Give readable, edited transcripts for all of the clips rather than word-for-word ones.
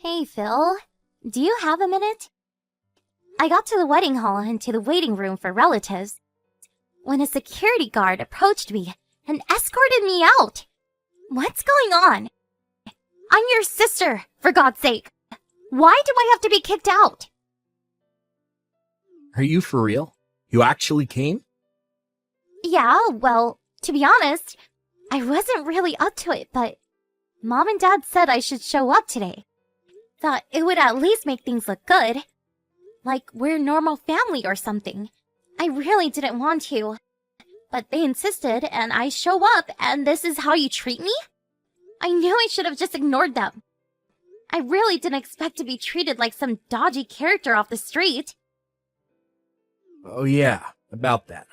Hey, Phil. Do you have a minute? I got to the wedding hall and to the waiting room for relatives when a security guard approached me and escorted me out. What's going on? I'm your sister, for God's sake. Why do I have to be kicked out? Are you for real? You actually came? Yeah, well, to be honest, I wasn't really up to it, but Mom and Dad said I should show up today. Thought it would at least make things look good. Like we're a normal family or something. I really didn't want to. But they insisted and I show up and this is how you treat me? I knew I should have just ignored them. I really didn't expect to be treated like some dodgy character off the street. Oh yeah, about that.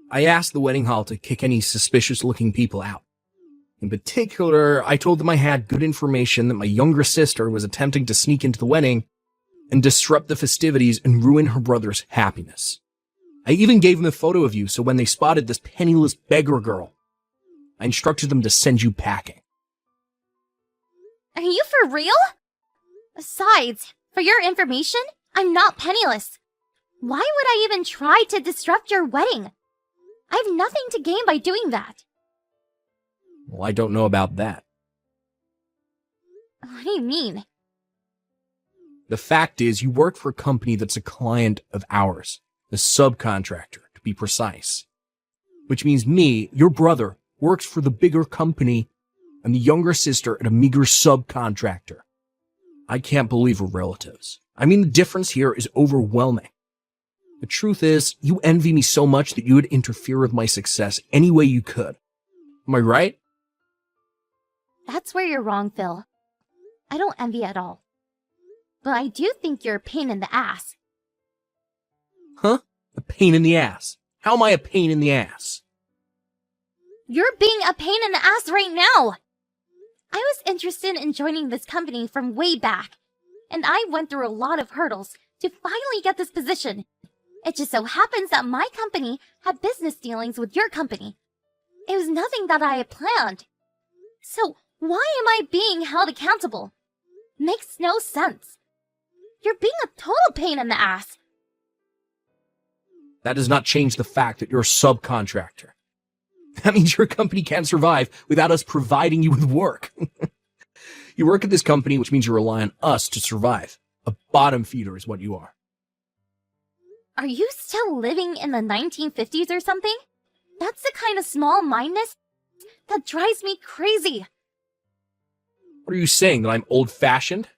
I asked the wedding hall to kick any suspicious-looking people out. In particular, I told them I had good information that my younger sister was attempting to sneak into the wedding and disrupt the festivities and ruin her brother's happiness. I even gave them a photo of you so when they spotted this penniless beggar girl, I instructed them to send you packing. Are you for real? Besides, for your information, I'm not penniless. Why would I even try to disrupt your wedding? I have nothing to gain by doing that. Well, I don't know about that. What do you mean? The fact is, you work for a company that's a client of ours, a subcontractor, to be precise. Which means me, your brother, works for the bigger company and the younger sister at a meager subcontractor. I can't believe we're relatives. I mean, the difference here is overwhelming. The truth is, you envy me so much that you would interfere with my success any way you could. Am I right? That's where you're wrong, Phil. I don't envy at all. But I do think you're a pain in the ass. Huh? A pain in the ass? How am I a pain in the ass? You're being a pain in the ass right now! I was interested in joining this company from way back, and I went through a lot of hurdles to finally get this position. It just so happens that my company had business dealings with your company. It was nothing that I had planned. So why am I being held accountable? Makes no sense. You're being a total pain in the ass. That does not change the fact that you're a subcontractor. That means your company can't survive without us providing you with work. You work at this company, which means you rely on us to survive. A bottom feeder is what you are. Are you still living in the 1950s or something? That's the kind of small-mindedness that drives me crazy. What are you saying, that I'm old-fashioned?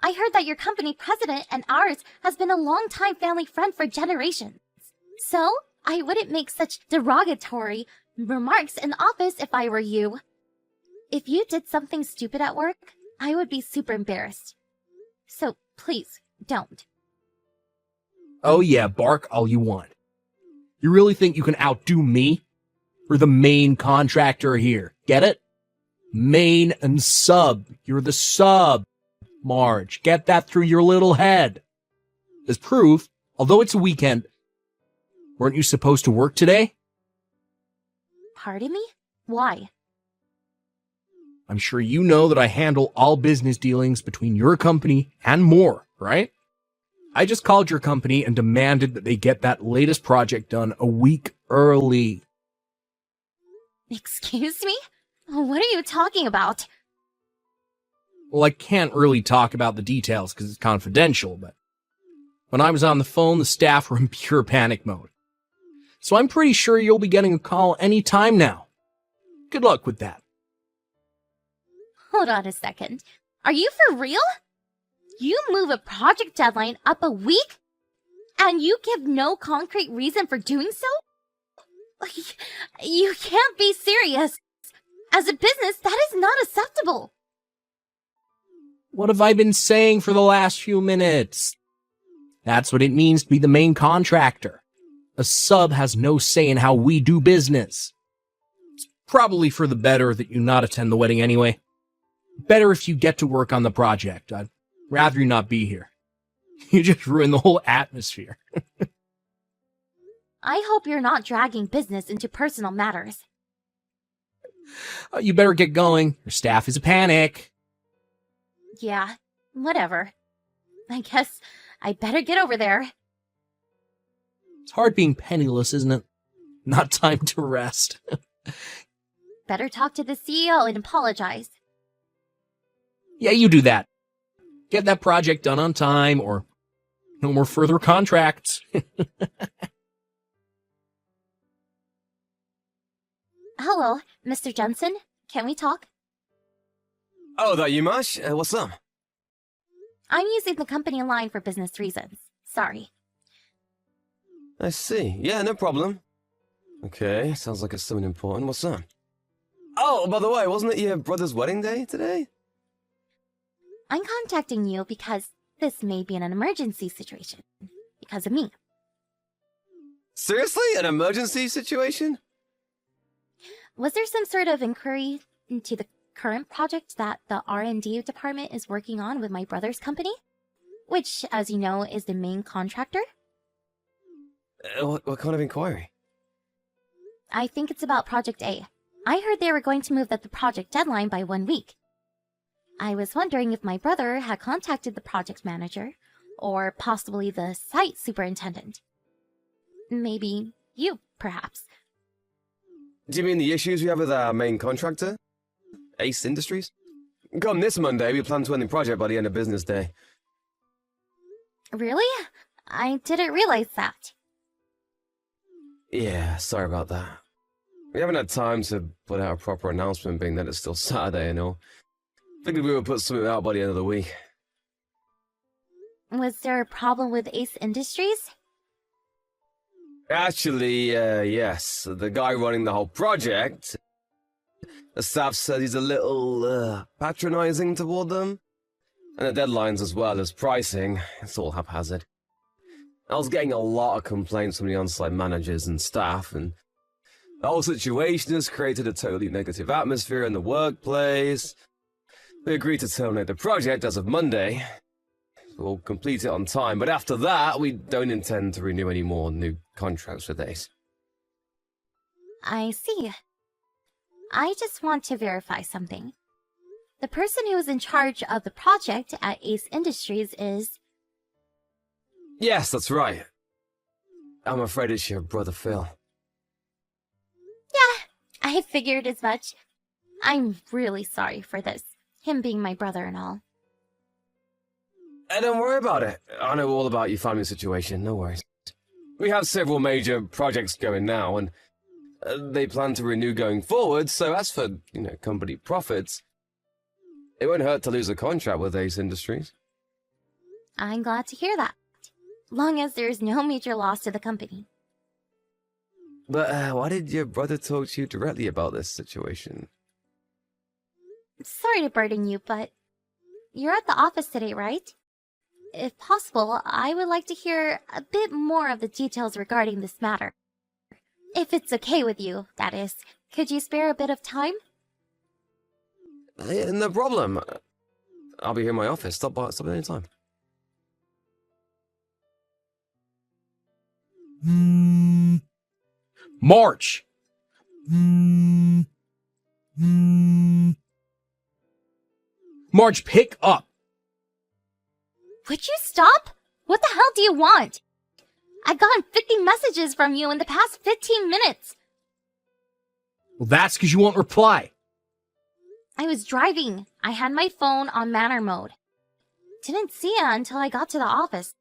I heard that your company president and ours has been a long-time family friend for generations. So, I wouldn't make such derogatory remarks in office if I were you. If you did something stupid at work, I would be super embarrassed. So, please, don't. Oh yeah, bark all you want. You really think you can outdo me? We're the main contractor here. Get it? Main and sub. You're the sub, Marge. Get that through your little head. As proof, although it's a weekend, weren't you supposed to work today? Pardon me? Why? I'm sure you know that I handle all business dealings between your company and more, right? I just called your company and demanded that they get that latest project done a week early. Excuse me? What are you talking about? Well, I can't really talk about the details because it's confidential, but when I was on the phone, the staff were in pure panic mode. So I'm pretty sure you'll be getting a call any time now. Good luck with that. Hold on a second. Are you for real? You move a project deadline up a week? And you give no concrete reason for doing so? You can't be serious. As a business, that is not acceptable. What have I been saying for the last few minutes? That's what it means to be the main contractor. A sub has no say in how we do business. It's probably for the better that you not attend the wedding anyway. Better if you get to work on the project. I'd rather you not be here. You just ruined the whole atmosphere. I hope you're not dragging business into personal matters. You better get going. Your staff is a panic. Yeah, whatever. I guess I better get over there. It's hard being penniless, isn't it? Not time to rest. Better talk to the CEO and apologize. Yeah, you do that. Get that project done on time, or no more further contracts. Hello, Mr. Jensen. Can we talk? Oh, that you, Mash? What's up? I'm using the company line for business reasons. Sorry. I see. Yeah, no problem. Okay, sounds like it's something important. What's up? Oh, by the way, wasn't it your brother's wedding day today? I'm contacting you because this may be an emergency situation. Because of me. Seriously? An emergency situation? Was there some sort of inquiry into the current project that the R&D department is working on with my brother's company? Which, as you know, is the main contractor? What kind of inquiry? I think it's about Project A. I heard they were going to move the project deadline by 1 week. I was wondering if my brother had contacted the project manager, or possibly the site superintendent. Maybe you, perhaps. Do you mean the issues we have with our main contractor? Ace Industries? Come this Monday, we plan to end the project by the end of business day. Really? I didn't realize that. Yeah, sorry about that. We haven't had time to put out a proper announcement, being that it's still Saturday and all. Figured we would put something out by the end of the week. Was there a problem with Ace Industries? Actually, yes. The guy running the whole project, the staff said he's a little, patronizing toward them. And the deadlines as well as pricing, it's all haphazard. I was getting a lot of complaints from the on-site managers and staff, and the whole situation has created a totally negative atmosphere in the workplace. We agreed to terminate the project as of Monday. We'll complete it on time, but after that, we don't intend to renew any more new contracts with Ace. I see. I just want to verify something. The person who is in charge of the project at Ace Industries is... Yes, that's right. I'm afraid it's your brother Phil. Yeah, I figured as much. I'm really sorry for this, him being my brother and all. Don't worry about it. I know all about your family situation, no worries. We have several major projects going now, and they plan to renew going forward, so as for, company profits, it won't hurt to lose a contract with Ace Industries. I'm glad to hear that, long as there is no major loss to the company. But why did your brother talk to you directly about this situation? Sorry to burden you, but you're at the office today, right? If possible, I would like to hear a bit more of the details regarding this matter. If it's okay with you, that is. Could you spare a bit of time? No problem. I'll be here in my office. Stop at any time. March! March, pick up! Would you stop? What the hell do you want? I've gotten 50 messages from you in the past 15 minutes. Well, that's because you won't reply. I was driving. I had my phone on manner mode. Didn't see it until I got to the office.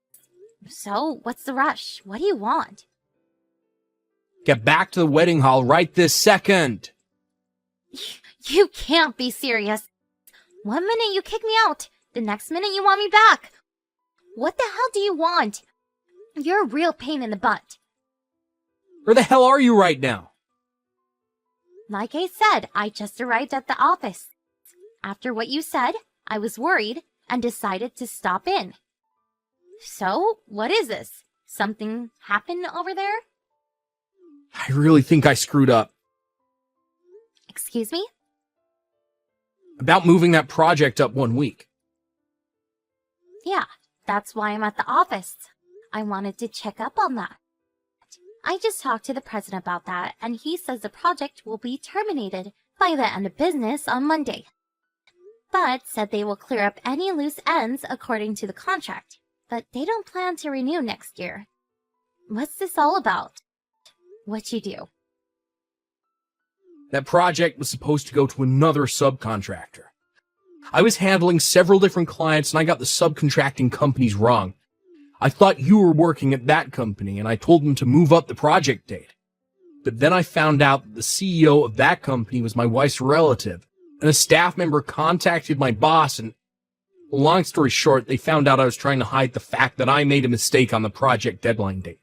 So, what's the rush? What do you want? Get back to the wedding hall right this second. You can't be serious. 1 minute you kick me out. The next minute you want me back. What the hell do you want? You're a real pain in the butt. Where the hell are you right now? Like I said, I just arrived at the office. After what you said, I was worried and decided to stop in. So, what is this? Something happened over there? I really think I screwed up. Excuse me? About moving that project up 1 week. Yeah, that's why I'm at the office. I wanted to check up on that. I just talked to the president about that, and he says the project will be terminated by the end of business on Monday. but said they will clear up any loose ends according to the contract, but they don't plan to renew next year. What's this all about? What'd you do? That project was supposed to go to another subcontractor. I was handling several different clients and I got the subcontracting companies wrong. I thought you were working at that company and I told them to move up the project date. But then I found out that the CEO of that company was my wife's relative, and a staff member contacted my boss, and long story short, they found out I was trying to hide the fact that I made a mistake on the project deadline date.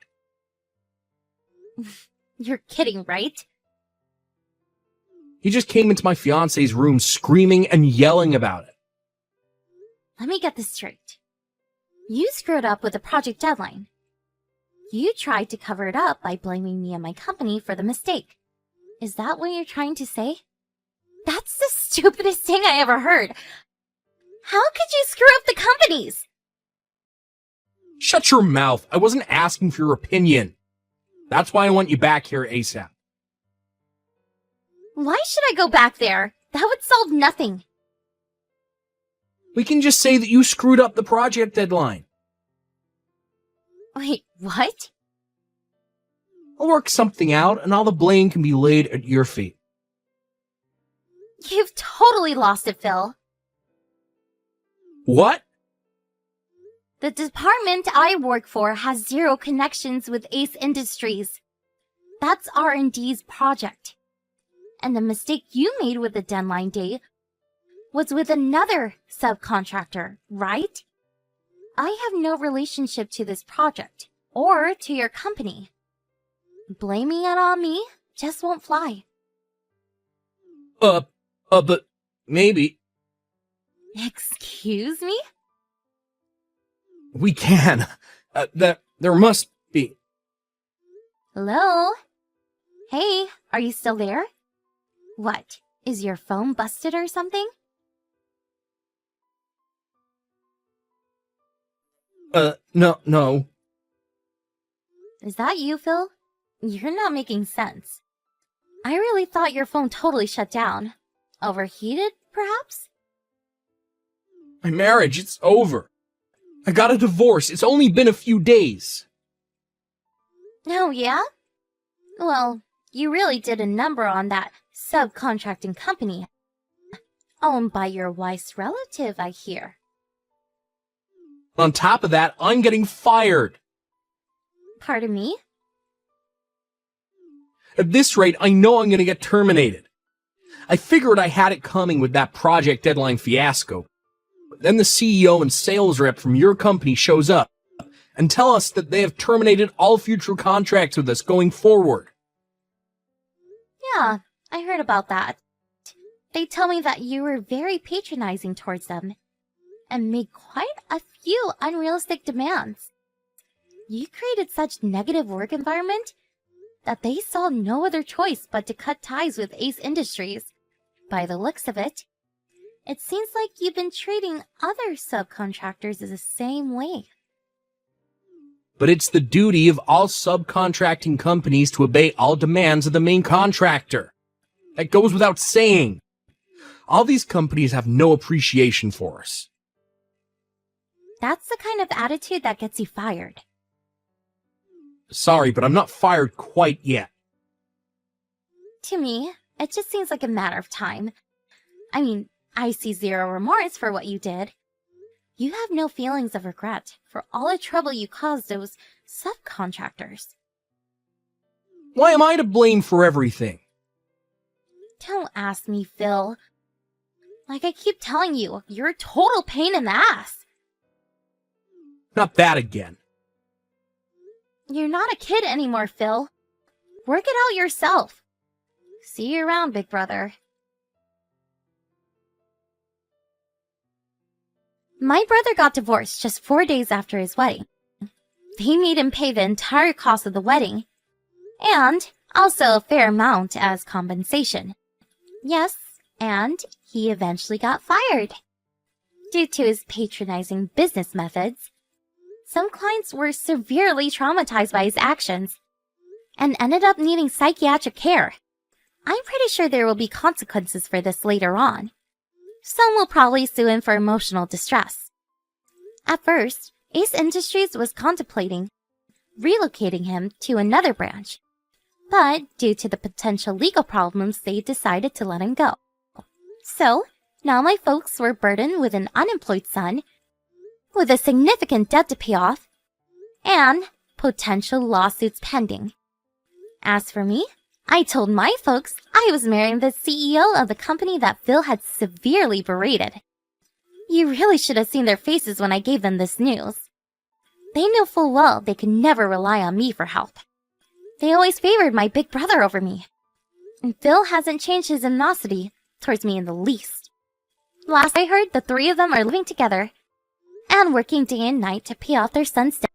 You're kidding, right? He just came into my fiance's room screaming and yelling about it. Let me get this straight. You screwed up with the project deadline. You tried to cover it up by blaming me and my company for the mistake. Is that what you're trying to say? That's the stupidest thing I ever heard. How could you screw up the companies? Shut your mouth. I wasn't asking for your opinion. That's why I want you back here ASAP. Why should I go back there? That would solve nothing. We can just say that you screwed up the project deadline. Wait, what? I'll work something out and all the blame can be laid at your feet. You've totally lost it, Phil. What? The department I work for has zero connections with Ace Industries. That's R&D's project. And the mistake you made with the deadline date was with another subcontractor, right? I have no relationship to this project or to your company. Blaming it on me just won't fly. But maybe. Excuse me? We can. There must be. Hello? Hey, are you still there? What, is your phone busted or something? No. Is that you, Phil? You're not making sense. I really thought your phone totally shut down. Overheated, perhaps? My marriage, it's over. I got a divorce. It's only been a few days. Oh, yeah? Well, you really did a number on that subcontracting company. Owned by your wife's relative, I hear. On top of that, I'm getting fired. Pardon me? At this rate, I know I'm going to get terminated. I figured I had it coming with that project deadline fiasco. But then the CEO and sales rep from your company shows up and tell us that they have terminated all future contracts with us going forward. Yeah, I heard about that. They tell me that you were very patronizing towards them and made quite a few unrealistic demands. You created such negative work environment that they saw no other choice but to cut ties with Ace Industries. By the looks of it, it seems like you've been treating other subcontractors the same way. But it's the duty of all subcontracting companies to obey all demands of the main contractor. That goes without saying. All these companies have no appreciation for us. That's the kind of attitude that gets you fired. Sorry, but I'm not fired quite yet. To me, it just seems like a matter of time. I mean, I see zero remorse for what you did. You have no feelings of regret for all the trouble you caused those subcontractors. Why am I to blame for everything? Don't ask me, Phil. Like I keep telling you, you're a total pain in the ass. Not that again. You're not a kid anymore, Phil. Work it out yourself. See you around, big brother. My brother got divorced just 4 days after his wedding. They made him pay the entire cost of the wedding, and also a fair amount as compensation. Yes, and he eventually got fired. Due to his patronizing business methods, some clients were severely traumatized by his actions and ended up needing psychiatric care. I'm pretty sure there will be consequences for this later on. Some will probably sue him for emotional distress. At first, Ace Industries was contemplating relocating him to another branch, but due to the potential legal problems, they decided to let him go. So, now my folks were burdened with an unemployed son, with a significant debt to pay off, and potential lawsuits pending. As for me, I told my folks I was marrying the CEO of the company that Phil had severely berated. You really should have seen their faces when I gave them this news. They knew full well they could never rely on me for help. They always favored my big brother over me. And Phil hasn't changed his animosity towards me in the least. Last I heard, the three of them are living together and working day and night to pay off their son's debt.